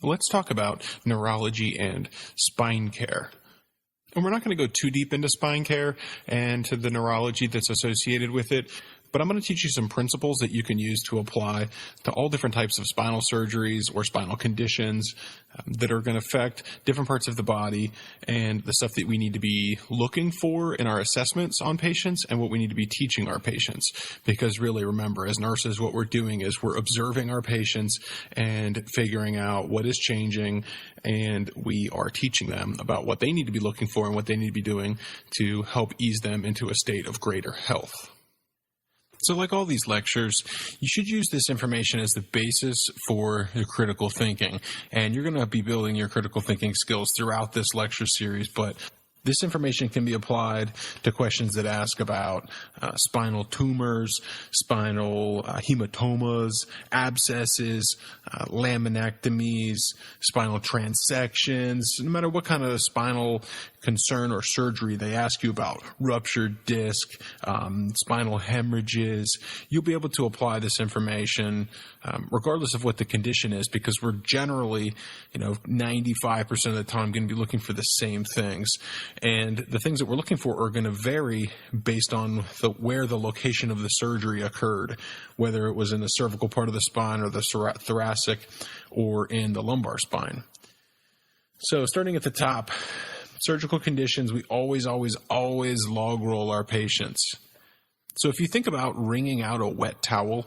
Let's talk about neurology and spine care. And we're not going to go too deep into spine care and to the neurology that's associated with it, but I'm going to teach you some principles that you can use to apply to all different types of spinal surgeries or spinal conditions that are going to affect different parts of the body, and the stuff that we need to be looking for in our assessments on patients and what we need to be teaching our patients. Because really, remember, as nurses, what we're doing is we're observing our patients and figuring out what is changing, and we are teaching them about what they need to be looking for and what they need to be doing to help ease them into a state of greater health. So like all these lectures, you should use this information as the basis for your critical thinking. And you're going to be building your critical thinking skills throughout this lecture series, but this information can be applied to questions that ask about spinal tumors, spinal hematomas, abscesses, laminectomies, spinal transections, no matter what kind of spinal concern or surgery they ask you about, ruptured disc, spinal hemorrhages. You'll be able to apply this information regardless of what the condition is, because we're generally, 95% of the time going to be looking for the same things. And the things that we're looking for are going to vary based on where the location of the surgery occurred, whether it was in the cervical part of the spine or the thoracic or in the lumbar spine. So starting at the top, surgical conditions, we always log roll our patients. So if you think about wringing out a wet towel,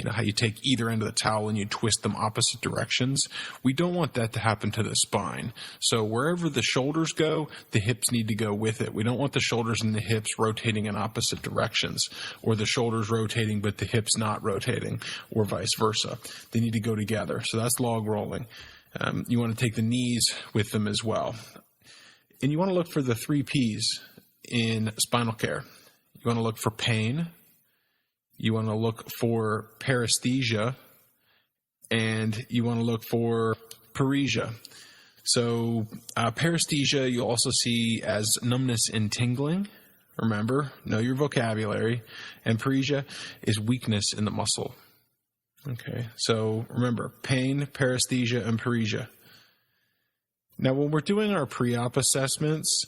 how you take either end of the towel and you twist them opposite directions, we don't want that to happen to the spine. So wherever the shoulders go, the hips need to go with it. We don't want the shoulders and the hips rotating in opposite directions, or the shoulders rotating but the hips not rotating, or vice versa. They need to go together. So that's log rolling. You want to take the knees with them as well. And you want to look for the 3 Ps in spinal care. You want to look for pain, you want to look for paresthesia, and you want to look for paresia. So paresthesia you'll also see as numbness and tingling. Remember, know your vocabulary. And paresia is weakness in the muscle. Okay, so remember, pain, paresthesia, and paresia. Now, when we're doing our pre-op assessments,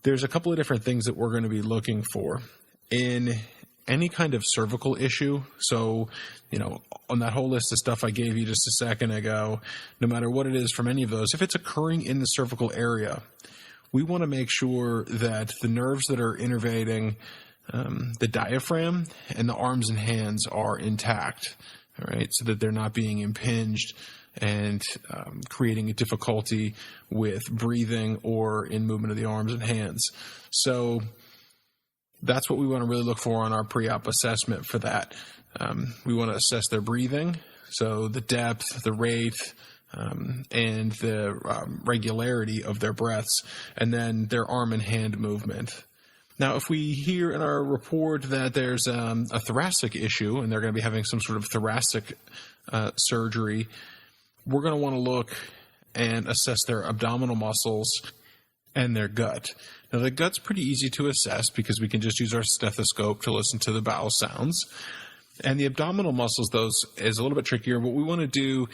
there's a couple of different things that we're going to be looking for in any kind of cervical issue. So, on that whole list of stuff I gave you just a second ago, no matter what it is from any of those, if it's occurring in the cervical area, we want to make sure that the nerves that are innervating the diaphragm and the arms and hands are intact, all right, so that they're not being impinged and creating a difficulty with breathing or in movement of the arms and hands. So that's what we want to really look for on our pre-op assessment for that. We want to assess their breathing, so the depth, the rate, and the regularity of their breaths, and then their arm and hand movement. Now, if we hear in our report that there's a thoracic issue and they're going to be having some sort of thoracic surgery, we're going to want to look and assess their abdominal muscles and their gut. Now, the gut's pretty easy to assess because we can just use our stethoscope to listen to the bowel sounds. And the abdominal muscles, those is a little bit trickier. What we want to do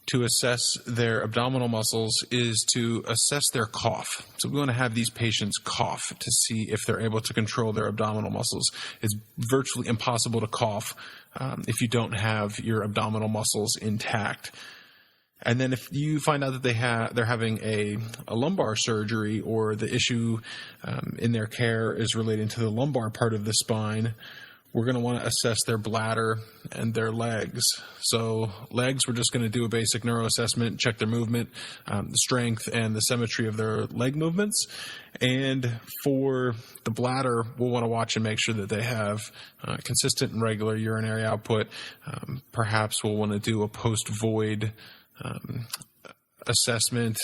to assess their abdominal muscles is to assess their cough. So we want to have these patients cough to see if they're able to control their abdominal muscles. It's virtually impossible to cough if you don't have your abdominal muscles intact. And then if you find out that they're having a lumbar surgery, or the issue in their care is relating to the lumbar part of the spine, we're going to want to assess their bladder and their legs. So legs, we're just going to do a basic neuro assessment, check their movement, the strength and the symmetry of their leg movements. And for the bladder, we'll want to watch and make sure that they have consistent and regular urinary output. Perhaps we'll want to do a post-void assessment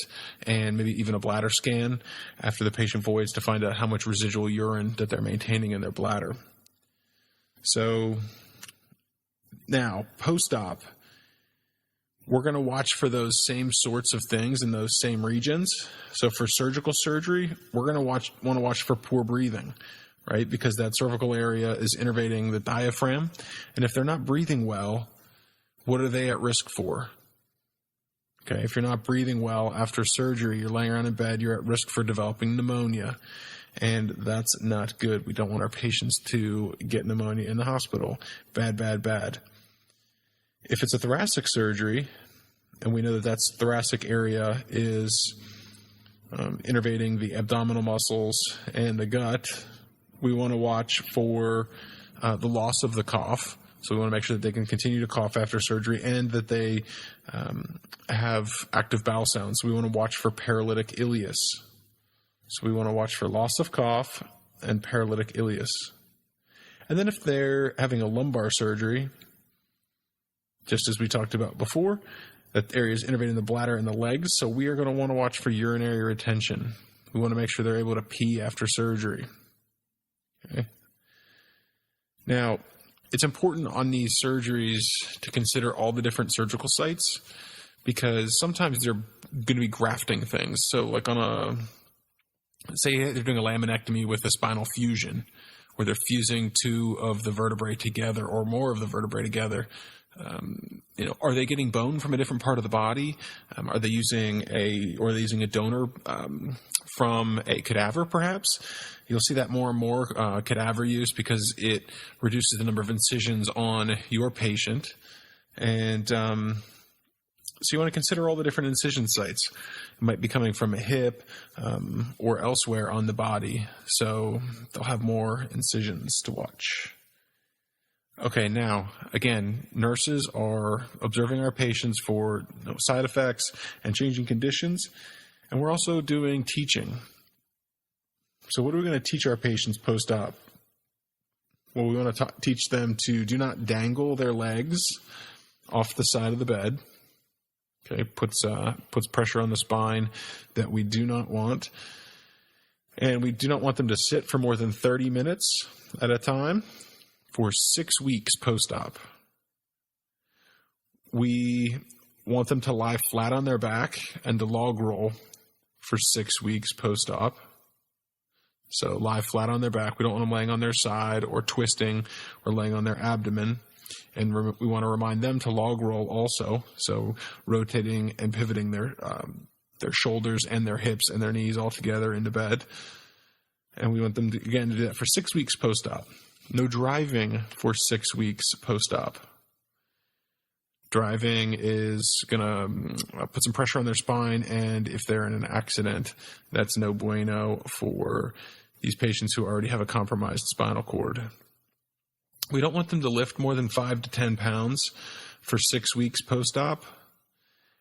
and maybe even a bladder scan after the patient voids to find out how much residual urine that they're maintaining in their bladder. So now, post-op, we're going to watch for those same sorts of things in those same regions. So for surgical surgery, we're going to want to watch for poor breathing, right? Because that cervical area is innervating the diaphragm. And if they're not breathing well, what are they at risk for? Okay, if you're not breathing well after surgery, you're laying around in bed, you're at risk for developing pneumonia. And that's not good. We don't want our patients to get pneumonia in the hospital. Bad, bad, bad. If it's a thoracic surgery, and we know that that's thoracic area is innervating the abdominal muscles and the gut, we want to watch for the loss of the cough. So we want to make sure that they can continue to cough after surgery and that they have active bowel sounds. So we want to watch for paralytic ileus. So we want to watch for loss of cough and paralytic ileus. And then if they're having a lumbar surgery, just as we talked about before, that area is innervating the bladder and the legs. So we are going to want to watch for urinary retention. We want to make sure they're able to pee after surgery. Okay. Now, it's important on these surgeries to consider all the different surgical sites because sometimes they're going to be grafting things. So like say they're doing a laminectomy with a spinal fusion where they're fusing two of the vertebrae together or more of the vertebrae together. Are they getting bone from a different part of the body? Are they using a donor from a cadaver perhaps? You'll see that more and more cadaver use because it reduces the number of incisions on your patient. And so you want to consider all the different incision sites. It might be coming from a hip or elsewhere on the body. So they'll have more incisions to watch. Okay, now, again, nurses are observing our patients for side effects and changing conditions. And we're also doing teaching. So what are we going to teach our patients post-op? Well, we want to teach them to do not dangle their legs off the side of the bed. Okay, puts pressure on the spine that we do not want. And we do not want them to sit for more than 30 minutes at a time for 6 weeks post-op. We want them to lie flat on their back and to log roll for 6 weeks post-op. So lie flat on their back. We don't want them laying on their side or twisting or laying on their abdomen. And we want to remind them to log roll also. So rotating and pivoting their shoulders and their hips and their knees all together into bed. And we want them to do that for 6 weeks post-op. No driving for 6 weeks post-op. Driving is going to put some pressure on their spine, and if they're in an accident, that's no bueno for these patients who already have a compromised spinal cord. We don't want them to lift more than 5 to 10 pounds for 6 weeks post-op.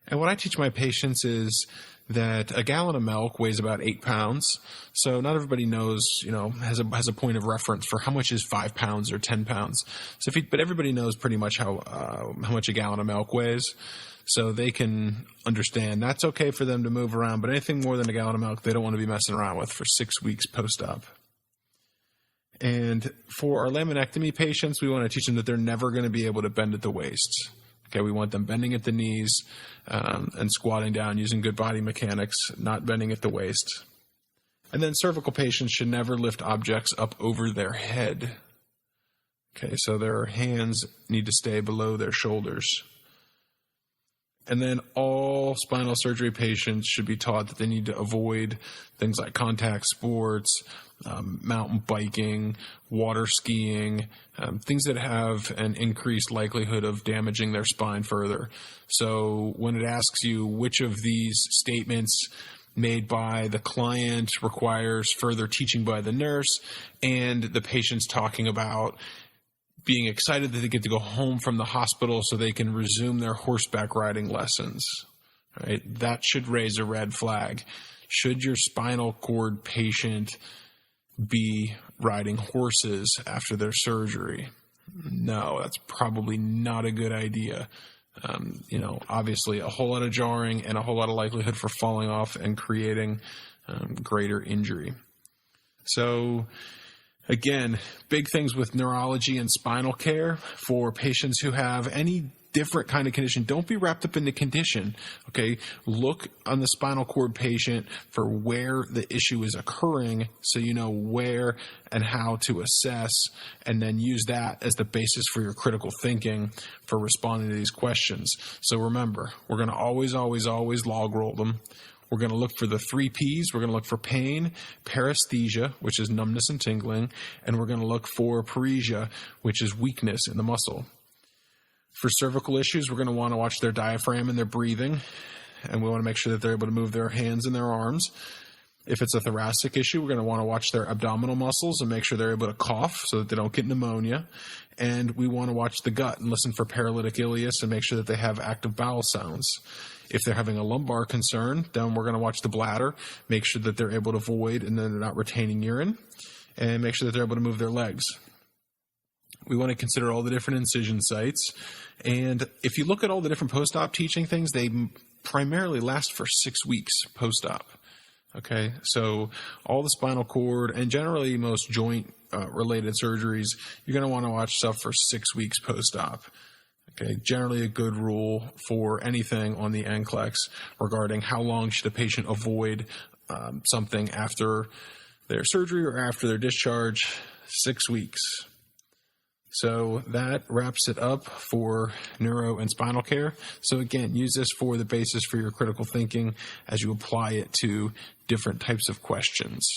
And what I teach my patients is that a gallon of milk weighs about 8 pounds. So not everybody knows, has a point of reference for how much is 5 pounds or 10 pounds. But everybody knows pretty much how much a gallon of milk weighs. So they can understand that's okay for them to move around, but anything more than a gallon of milk, they don't want to be messing around with for 6 weeks post-op. And for our laminectomy patients, we want to teach them that they're never going to be able to bend at the waist. Okay, we want them bending at the knees and squatting down using good body mechanics, not bending at the waist. And then cervical patients should never lift objects up over their head. Okay, so their hands need to stay below their shoulders. And then all spinal surgery patients should be taught that they need to avoid things like contact sports, mountain biking, water skiing, things that have an increased likelihood of damaging their spine further. So when it asks you which of these statements made by the client requires further teaching by the nurse, and the patient's talking about being excited that they get to go home from the hospital so they can resume their horseback riding lessons, right? That should raise a red flag. Should your spinal cord patient be riding horses after their surgery? No, that's probably not a good idea. Obviously a whole lot of jarring and a whole lot of likelihood for falling off and creating greater injury. So again, big things with neurology and spinal care for patients who have any different kind of condition. Don't be wrapped up in the condition, okay? Look on the spinal cord patient for where the issue is occurring so you know where and how to assess, and then use that as the basis for your critical thinking for responding to these questions. So remember, we're going to always log roll them. We're going to look for the 3 Ps. We're going to look for pain, paresthesia, which is numbness and tingling, and we're going to look for paresia, which is weakness in the muscle. For cervical issues, we're going to want to watch their diaphragm and their breathing, and we want to make sure that they're able to move their hands and their arms. If it's a thoracic issue, we're going to want to watch their abdominal muscles and make sure they're able to cough so that they don't get pneumonia. And we want to watch the gut and listen for paralytic ileus and make sure that they have active bowel sounds. If they're having a lumbar concern, then we're going to watch the bladder, make sure that they're able to void and then they're not retaining urine, and make sure that they're able to move their legs. We want to consider all the different incision sites. And if you look at all the different post-op teaching things, they primarily last for 6 weeks post-op. Okay, so all the spinal cord and generally most joint related surgeries, you're going to want to watch stuff for 6 weeks post-op. Okay, generally a good rule for anything on the NCLEX regarding how long should a patient avoid something after their surgery or after their discharge, 6 weeks. So that wraps it up for neuro and spinal care. So again, use this for the basis for your critical thinking as you apply it to different types of questions.